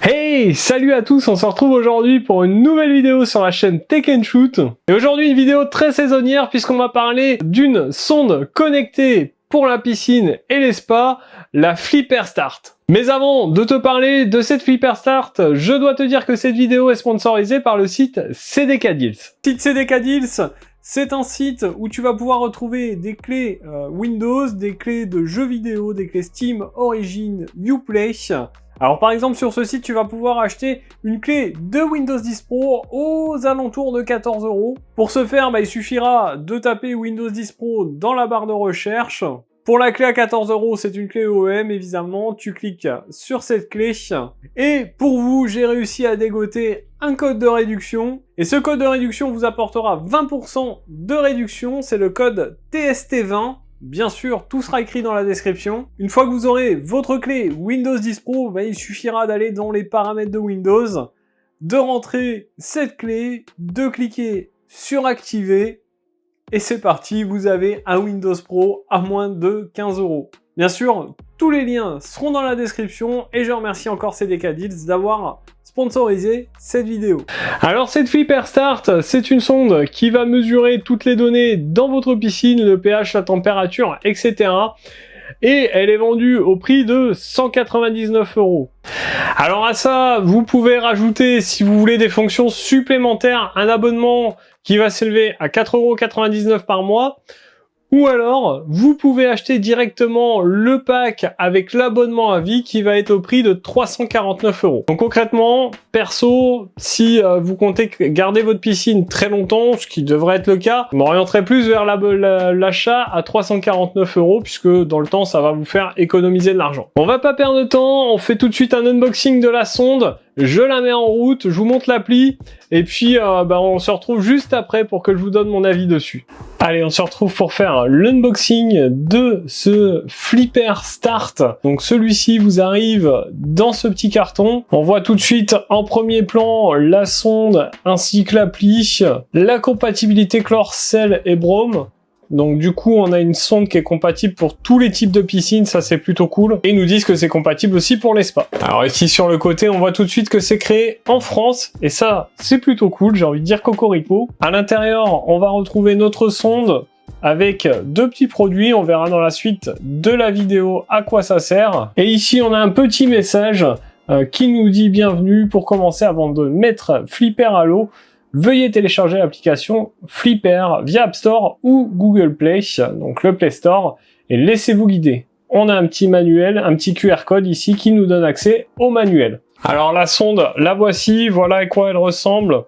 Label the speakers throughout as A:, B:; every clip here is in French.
A: Hey, salut à tous, on se retrouve aujourd'hui pour une nouvelle vidéo sur la chaîne Tech & Shoot. Et aujourd'hui une vidéo très saisonnière puisqu'on va parler d'une sonde connectée pour la piscine et les spas, la Flipper Start. Mais avant de te parler de cette Flipper Start, je dois te dire que cette vidéo est sponsorisée par le site CDK Deals. Le site CDK Deals, c'est un site où tu vas pouvoir retrouver des clés Windows, des clés de jeux vidéo, des clés Steam, Origin, Uplay. Alors par exemple sur ce site tu vas pouvoir acheter une clé de Windows 10 Pro aux alentours de 14 €. Pour ce faire, il suffira de taper Windows 10 Pro dans la barre de recherche. Pour la clé à 14 €, c'est une clé OEM évidemment, tu cliques sur cette clé. Et pour vous, j'ai réussi à dégoter un code de réduction. Et ce code de réduction vous apportera 20% de réduction, c'est le code TST20. Bien sûr, tout sera écrit dans la description. Une fois que vous aurez votre clé Windows 10 Pro, il suffira d'aller dans les paramètres de Windows, de rentrer cette clé, de cliquer sur activer, et c'est parti, vous avez un Windows Pro à moins de 15 €. Bien sûr, tous les liens seront dans la description, et je remercie encore CDK Deals d'avoir sponsorisé cette vidéo. Alors cette Flipper Start, c'est une sonde qui va mesurer toutes les données dans votre piscine, le pH, la température, etc. Et elle est vendue au prix de 199 €. Alors à ça, vous pouvez rajouter, si vous voulez des fonctions supplémentaires, un abonnement qui va s'élever à 4,99 € par mois. Ou alors, vous pouvez acheter directement le pack avec l'abonnement à vie qui va être au prix de 349 €. Donc concrètement, perso, si vous comptez garder votre piscine très longtemps, ce qui devrait être le cas, je m'orienterai plus vers l'achat à 349 € puisque dans le temps, ça va vous faire économiser de l'argent. On va pas perdre de temps, on fait tout de suite un unboxing de la sonde. Je la mets en route, je vous montre l'appli, et puis on se retrouve juste après pour que je vous donne mon avis dessus. Allez, on se retrouve pour faire l'unboxing de ce Flipper Start. Donc celui-ci vous arrive dans ce petit carton. On voit tout de suite en premier plan la sonde ainsi que l'appli, la compatibilité chlore, sel et brome. Donc du coup on a une sonde qui est compatible pour tous les types de piscines, ça c'est plutôt cool. Et ils nous disent que c'est compatible aussi pour les spas. Alors ici sur le côté on voit tout de suite que c'est créé en France, et ça c'est plutôt cool, j'ai envie de dire cocorico. À l'intérieur on va retrouver notre sonde avec deux petits produits, on verra dans la suite de la vidéo à quoi ça sert. Et ici on a un petit message qui nous dit bienvenue. Pour commencer, avant de mettre Flipper à l'eau, veuillez télécharger l'application Flipper via App Store ou Google Play, donc le Play Store, et laissez-vous guider. On a un petit manuel, un petit QR code ici qui nous donne accès au manuel. Alors la sonde, la voici, voilà à quoi elle ressemble.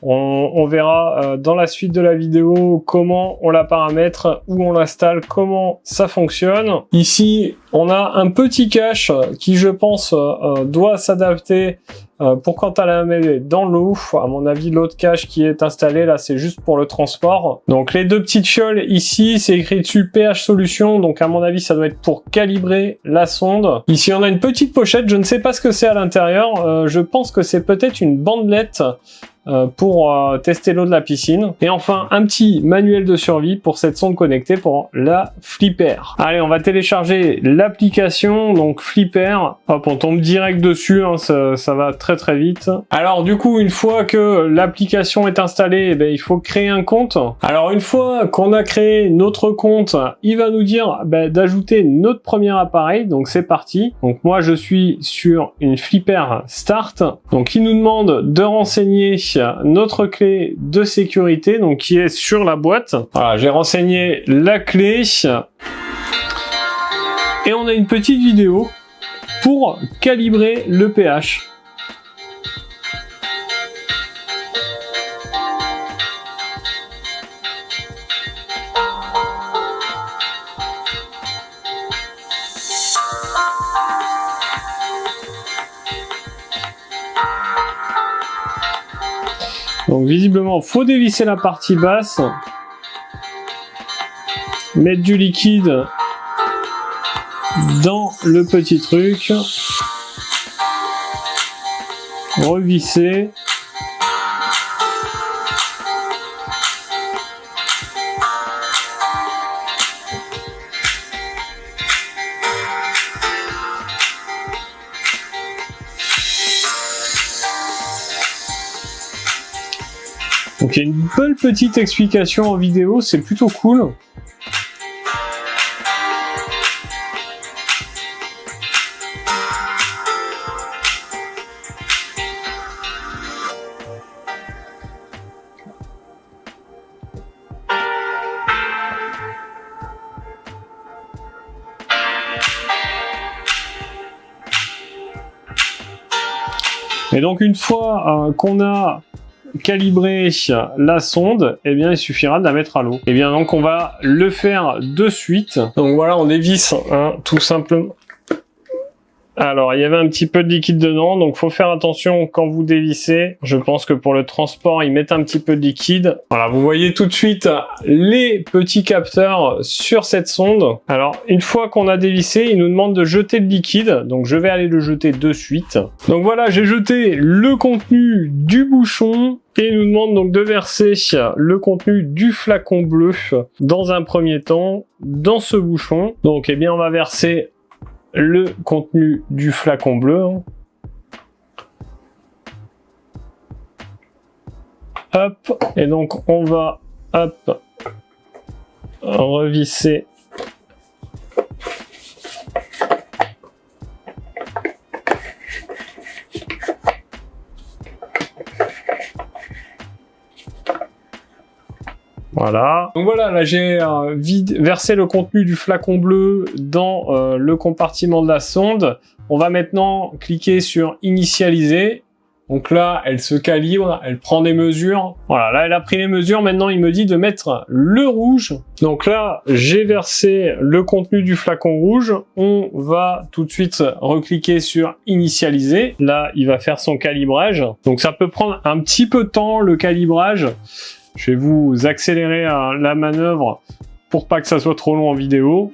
A: On verra dans la suite de la vidéo comment on la paramètre, où on l'installe, comment ça fonctionne. Ici, on a un petit cache qui, je pense, doit s'adapter pour quand elle la met dans l'eau. À mon avis, l'autre cache qui est installé là, c'est juste pour le transport. Donc les deux petites fioles ici, c'est écrit dessus pH solution. Donc à mon avis, ça doit être pour calibrer la sonde. Ici, on a une petite pochette. Je ne sais pas ce que c'est à l'intérieur. Je pense que c'est peut-être une bandelette pour tester l'eau de la piscine. Et enfin, un petit manuel de survie pour cette sonde connectée pour la Flipper. Allez, on va télécharger l'application, donc Flipper. Hop, on tombe direct dessus, hein, ça va très très vite. Alors du coup, une fois que l'application est installée, il faut créer un compte. Alors une fois qu'on a créé notre compte, il va nous dire d'ajouter notre premier appareil, donc c'est parti. Donc moi je suis sur une Flipper Start, donc il nous demande de renseigner notre clé de sécurité, donc qui est sur la boîte. Voilà, j'ai renseigné la clé et on a une petite vidéo pour calibrer le pH. Donc visiblement, faut dévisser la partie basse, mettre du liquide dans le petit truc, revisser. Donc il y a une bonne petite explication en vidéo, c'est plutôt cool. Et donc une fois qu'on a calibré la sonde, eh bien il suffira de la mettre à l'eau. Et bien donc on va le faire de suite. Donc voilà, on dévisse tout simplement. Alors il y avait un petit peu de liquide dedans, donc faut faire attention quand vous dévissez. Je pense que pour le transport ils mettent un petit peu de liquide. Voilà, vous voyez tout de suite les petits capteurs sur cette sonde. Alors une fois qu'on a dévissé, il nous demande de jeter le liquide, donc je vais aller le jeter de suite. Donc voilà, j'ai jeté le contenu du bouchon. Et il nous demande donc de verser le contenu du flacon bleu dans un premier temps dans ce bouchon. Donc eh bien on va verser le contenu du flacon bleu. Hop, et donc on va hop revisser voilà. Donc voilà, là j'ai versé le contenu du flacon bleu dans le compartiment de la sonde. On va maintenant cliquer sur initialiser. Donc là, elle se calibre, elle prend des mesures. Voilà, là elle a pris les mesures. Maintenant, il me dit de mettre le rouge. Donc là, j'ai versé le contenu du flacon rouge. On va tout de suite recliquer sur initialiser. Là, il va faire son calibrage. Donc ça peut prendre un petit peu de temps, le calibrage. Je vais vous accélérer la manœuvre pour pas que ça soit trop long en vidéo.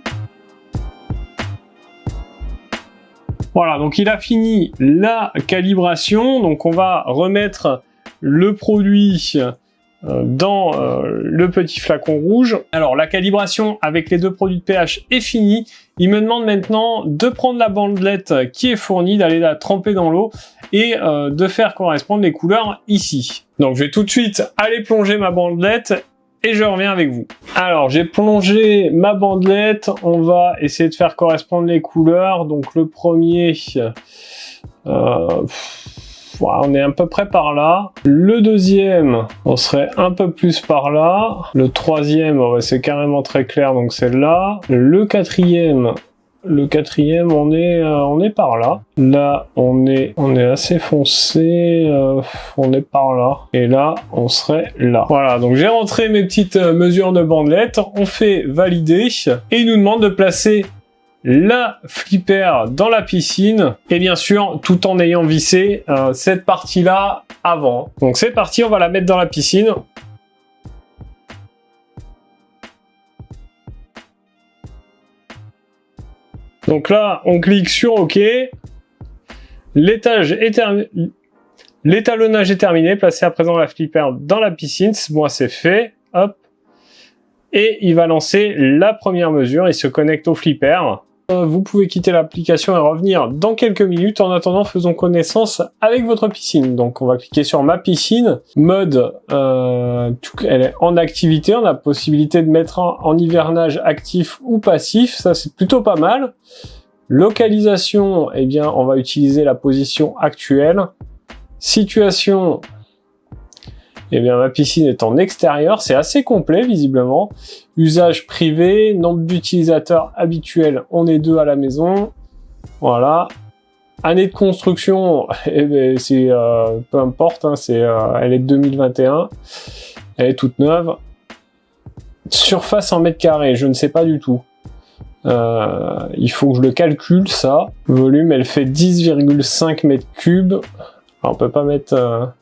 A: Voilà, donc il a fini la calibration. Donc on va remettre le produit dans le petit flacon rouge. Alors la calibration avec les deux produits de pH est finie. Il me demande maintenant de prendre la bandelette qui est fournie, d'aller la tremper dans l'eau et de faire correspondre les couleurs ici. Donc je vais tout de suite aller plonger ma bandelette et je reviens avec vous. Alors j'ai plongé ma bandelette, on va essayer de faire correspondre les couleurs. Donc le premier, voilà, on est à peu près par là. Le deuxième, on serait un peu plus par là. Le troisième, c'est carrément très clair, donc c'est là. Le quatrième, on est par là. Là, on est assez foncé. On est par là. Et là, on serait là. Voilà, donc j'ai rentré mes petites mesures de bandelette. On fait valider. Et il nous demande de placer la flipper dans la piscine. Et bien sûr, tout en ayant vissé cette partie-là avant. Donc c'est parti, on va la mettre dans la piscine. Donc là, on clique sur OK. L'étalonnage est terminé. Placez à présent la flipper dans la piscine. Moi, c'est fait. Hop. Et il va lancer la première mesure. Il se connecte au flipper. Vous pouvez quitter l'application et revenir dans quelques minutes. En attendant, faisons connaissance avec votre piscine. Donc, on va cliquer sur ma piscine. Mode, elle est en activité. On a la possibilité de mettre en hivernage actif ou passif. Ça, c'est plutôt pas mal. Localisation, eh bien, on va utiliser la position actuelle. Situation, eh bien, ma piscine est en extérieur. C'est assez complet, visiblement. Usage privé, nombre d'utilisateurs habituels, on est 2 à la maison. Voilà. Année de construction, eh bien, c'est peu importe, hein, elle est de 2021. Elle est toute neuve. Surface en mètres carrés, je ne sais pas du tout. Il faut que je le calcule, ça. Volume, elle fait 10,5 mètres cubes. Alors, on peut pas mettre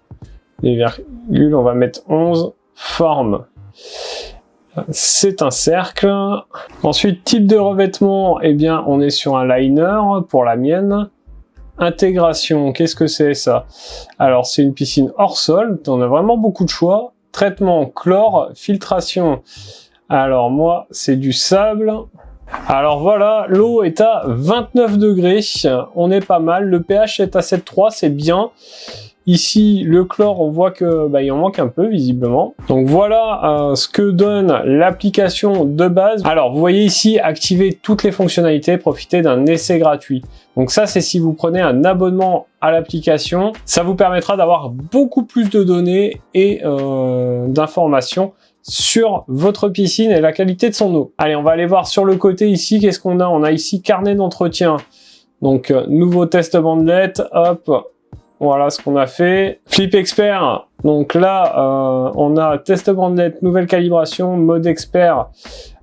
A: les virgules, on va mettre 11. Forme, c'est un cercle. Ensuite, type de revêtement, eh bien, on est sur un liner pour la mienne. Intégration, qu'est-ce que c'est ça? Alors, c'est une piscine hors sol. On a vraiment beaucoup de choix. Traitement, chlore, filtration. Alors, moi, c'est du sable. Alors voilà, l'eau est à 29 degrés, on est pas mal, le pH est à 7,3, c'est bien. Ici, le chlore, on voit que il en manque un peu visiblement. Donc voilà ce que donne l'application de base. Alors vous voyez ici, activer toutes les fonctionnalités, profiter d'un essai gratuit. Donc ça, c'est si vous prenez un abonnement à l'application. Ça vous permettra d'avoir beaucoup plus de données et d'informations sur votre piscine et la qualité de son eau. Allez, on va aller voir sur le côté ici, qu'est-ce qu'on a? On a ici carnet d'entretien. Donc nouveau test bandelette, hop. Voilà ce qu'on a fait. Flip Expert, donc là, on a test bandelette, nouvelle calibration, mode expert.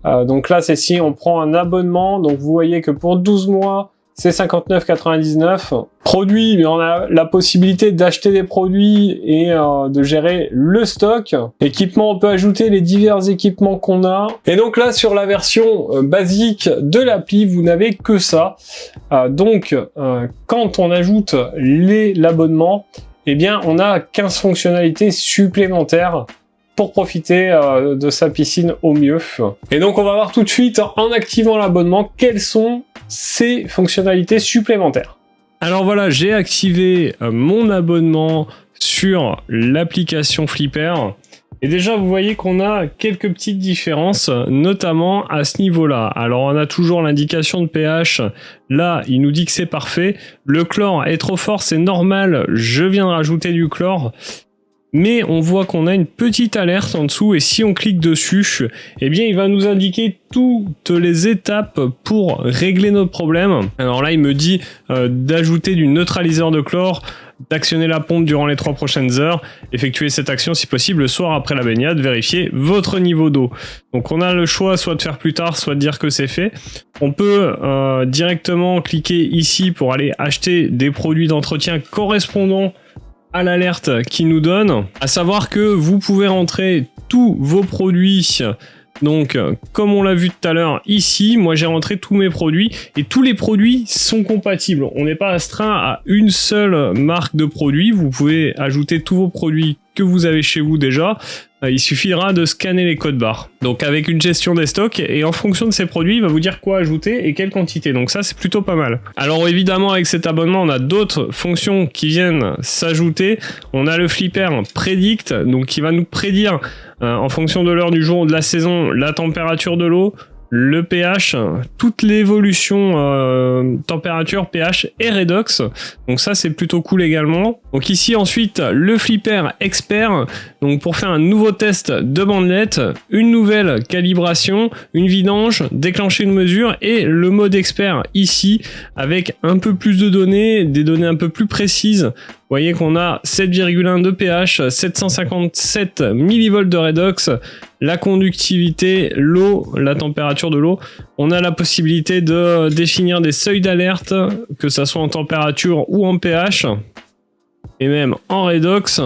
A: Donc là, c'est si on prend un abonnement. Donc vous voyez que pour 12 mois, c'est 59,99. Produits, mais on a la possibilité d'acheter des produits et de gérer le stock. Équipement, on peut ajouter les divers équipements qu'on a. Et donc là, sur la version basique de l'appli, vous n'avez que ça. Donc, quand on ajoute l'abonnement, eh bien, on a 15 fonctionnalités supplémentaires pour profiter de sa piscine au mieux. Et donc, on va voir tout de suite, en activant l'abonnement, quelles sont ces fonctionnalités supplémentaires. Alors voilà, j'ai activé mon abonnement sur l'application Flipper. Et déjà, vous voyez qu'on a quelques petites différences, notamment à ce niveau-là. Alors, on a toujours l'indication de pH. Là, il nous dit que c'est parfait. Le chlore est trop fort, c'est normal. Je viens de rajouter du chlore. Mais on voit qu'on a une petite alerte en dessous et si on clique dessus, eh bien il va nous indiquer toutes les étapes pour régler notre problème. Alors là il me dit d'ajouter du neutraliseur de chlore, d'actionner la pompe durant les 3 prochaines heures, effectuer cette action si possible le soir après la baignade, vérifier votre niveau d'eau. Donc on a le choix soit de faire plus tard, soit de dire que c'est fait. On peut directement cliquer ici pour aller acheter des produits d'entretien correspondant à l'alerte qui nous donne, à savoir que vous pouvez rentrer tous vos produits. Donc, comme on l'a vu tout à l'heure ici, moi j'ai rentré tous mes produits et tous les produits sont compatibles. On n'est pas astreint à une seule marque de produit. Vous pouvez ajouter tous vos produits que vous avez chez vous déjà. Il suffira de scanner les codes barres. Donc avec une gestion des stocks et en fonction de ces produits, il va vous dire quoi ajouter et quelle quantité. Donc ça c'est plutôt pas mal. Alors évidemment avec cet abonnement, on a d'autres fonctions qui viennent s'ajouter. On a le Flipper Predict, donc qui va nous prédire en fonction de l'heure du jour ou de la saison la température de l'eau, le pH, toute l'évolution température, pH et redox. Donc ça c'est plutôt cool également. Donc ici ensuite le Flipper Expert, donc pour faire un nouveau test de bandelette, une nouvelle calibration, une vidange, déclencher une mesure et le mode expert ici avec un peu plus de données, des données un peu plus précises. Vous voyez qu'on a 7,1 de pH, 757 millivolts de redox, la conductivité, l'eau, la température de l'eau. On a la possibilité de définir des seuils d'alerte, que ça soit en température ou en pH, et même en redox.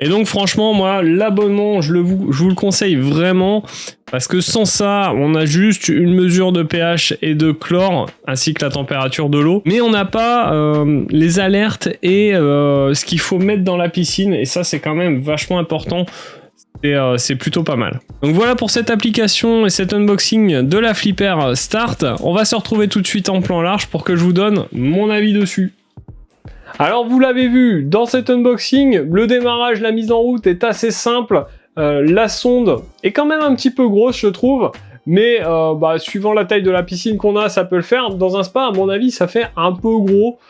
A: Et donc franchement, moi, l'abonnement, je vous le conseille vraiment, parce que sans ça, on a juste une mesure de pH et de chlore, ainsi que la température de l'eau, mais on n'a pas les alertes et ce qu'il faut mettre dans la piscine, et ça c'est quand même vachement important. C'est plutôt pas mal. Donc voilà pour cette application et cet unboxing de la Flipper Start. On va se retrouver tout de suite en plan large pour que je vous donne mon avis dessus. Alors vous l'avez vu dans cet unboxing, le démarrage, la mise en route est assez simple. La sonde est quand même un petit peu grosse je trouve, mais suivant la taille de la piscine qu'on a, ça peut le faire. Dans un spa, à mon avis, ça fait un peu gros,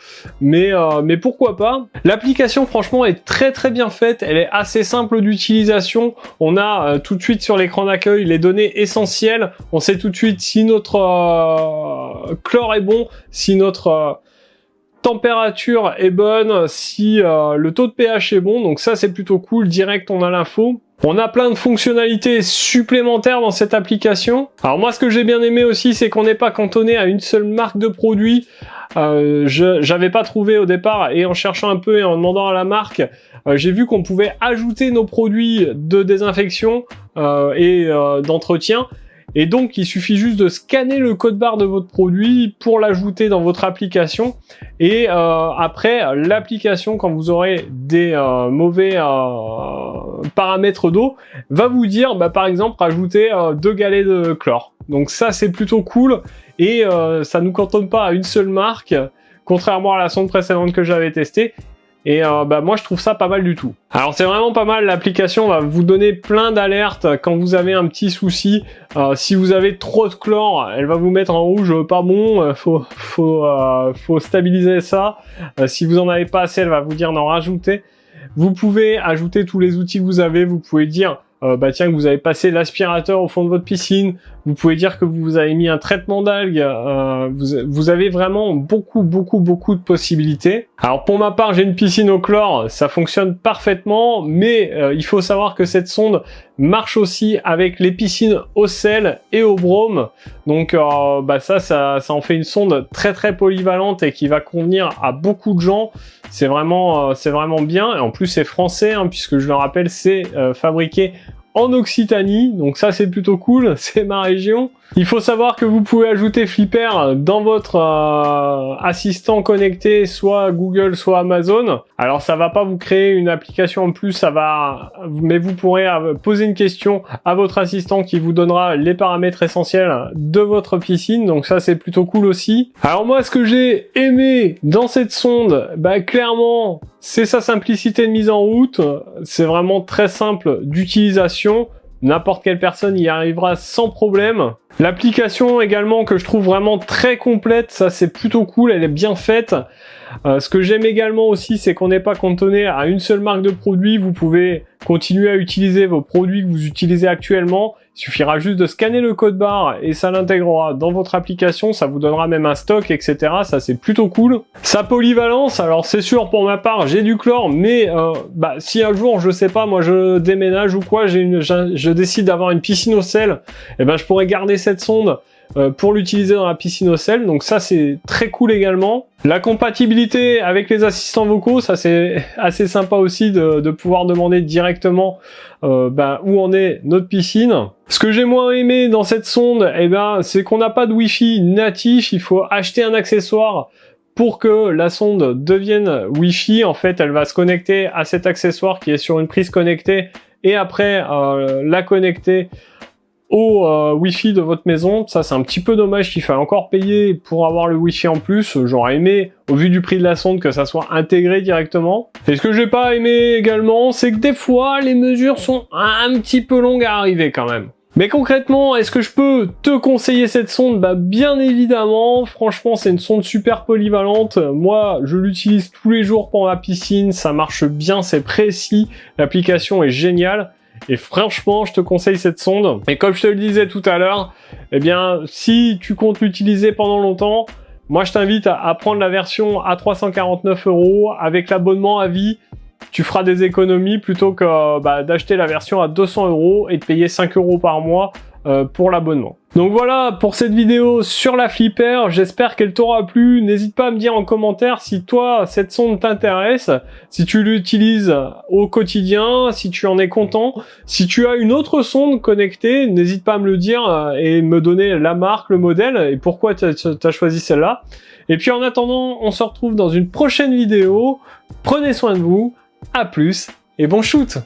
A: mais pourquoi pas. L'application, franchement, est très très bien faite. Elle est assez simple d'utilisation. On a tout de suite sur l'écran d'accueil les données essentielles. On sait tout de suite si notre chlore est bon, si notre température est bonne, si le taux de pH est bon. Donc ça, c'est plutôt cool. Direct, on a l'info. On a plein de fonctionnalités supplémentaires dans cette application. Alors moi, ce que j'ai bien aimé aussi, c'est qu'on n'est pas cantonné à une seule marque de produit. J'avais pas trouvé au départ, et en cherchant un peu et en demandant à la marque, j'ai vu qu'on pouvait ajouter nos produits de désinfection et d'entretien. Et donc, il suffit juste de scanner le code barre de votre produit pour l'ajouter dans votre application. Et après, l'application, quand vous aurez des mauvais paramètres d'eau, va vous dire, par exemple, rajouter 2 galets de chlore. Donc ça, c'est plutôt cool. Et ça nous cantonne pas à une seule marque, contrairement à la sonde précédente que j'avais testée. Et moi, je trouve ça pas mal du tout. Alors, c'est vraiment pas mal. L'application va vous donner plein d'alertes quand vous avez un petit souci. Si vous avez trop de chlore, elle va vous mettre en rouge, pas bon. Faut stabiliser ça. Si vous en avez pas assez, elle va vous dire d'en rajouter. Vous pouvez ajouter tous les outils que vous avez. Vous pouvez dire tiens, que vous avez passé l'aspirateur au fond de votre piscine. Vous pouvez dire que vous avez mis un traitement d'algues. Vous avez vraiment beaucoup de possibilités. Alors pour ma part, j'ai une piscine au chlore, ça fonctionne parfaitement, mais il faut savoir que cette sonde marche aussi avec les piscines au sel et au brome. Donc ça en fait une sonde très polyvalente et qui va convenir à beaucoup de gens. C'est vraiment bien. Et en plus, c'est français, hein, puisque je le rappelle, c'est fabriqué en Occitanie, donc ça c'est plutôt cool, c'est ma région. Il faut savoir que vous pouvez ajouter Flipper dans votre assistant connecté, soit Google, soit Amazon. Alors ça va pas vous créer une application en plus, mais vous pourrez poser une question à votre assistant qui vous donnera les paramètres essentiels de votre piscine, donc ça c'est plutôt cool aussi. Alors moi, ce que j'ai aimé dans cette sonde, clairement, c'est sa simplicité de mise en route. C'est vraiment très simple d'utilisation. N'importe quelle personne y arrivera sans problème. L'application également que je trouve vraiment très complète, ça c'est plutôt cool, elle est bien faite. Ce que j'aime également aussi, c'est qu'on n'est pas cantonné à une seule marque de produits. Vous pouvez continuer à utiliser vos produits que vous utilisez actuellement. Il suffira juste de scanner le code barre et ça l'intégrera dans votre application. Ça vous donnera même un stock, etc. Ça, c'est plutôt cool. Sa polyvalence, alors c'est sûr, pour ma part, j'ai du chlore, mais si un jour, je sais pas, moi je déménage ou quoi, je décide d'avoir une piscine au sel, je pourrais garder cette sonde pour l'utiliser dans la piscine au sel. Donc ça, c'est très cool également. La compatibilité avec les assistants vocaux, ça c'est assez sympa aussi de pouvoir demander directement où en est notre piscine. Ce que j'ai moins aimé dans cette sonde, c'est qu'on n'a pas de Wi-Fi natif. Il faut acheter un accessoire pour que la sonde devienne Wi-Fi. En fait, elle va se connecter à cet accessoire qui est sur une prise connectée et après la connecter au Wi-Fi de votre maison. Ça, c'est un petit peu dommage qu'il faille encore payer pour avoir le Wi-Fi en plus. J'aurais aimé, au vu du prix de la sonde, que ça soit intégré directement. Et ce que j'ai pas aimé également, c'est que des fois, les mesures sont un petit peu longues à arriver quand même. Mais concrètement, est-ce que je peux te conseiller cette sonde? Bien évidemment, franchement, c'est une sonde super polyvalente. Moi, je l'utilise tous les jours pour ma piscine, ça marche bien, c'est précis, l'application est géniale. Et franchement, je te conseille cette sonde. Et comme je te le disais tout à l'heure, si tu comptes l'utiliser pendant longtemps, moi je t'invite à prendre la version à 349 € avec l'abonnement à vie. Tu feras des économies plutôt que d'acheter la version à 200 € et de payer 5 € par mois pour l'abonnement. Donc voilà pour cette vidéo sur la Flipper, j'espère qu'elle t'aura plu. N'hésite pas à me dire en commentaire si toi cette sonde t'intéresse, si tu l'utilises au quotidien, si tu en es content. Si tu as une autre sonde connectée, n'hésite pas à me le dire et me donner la marque, le modèle et pourquoi tu as choisi celle-là. Et puis en attendant, on se retrouve dans une prochaine vidéo. Prenez soin de vous, à plus et bon shoot!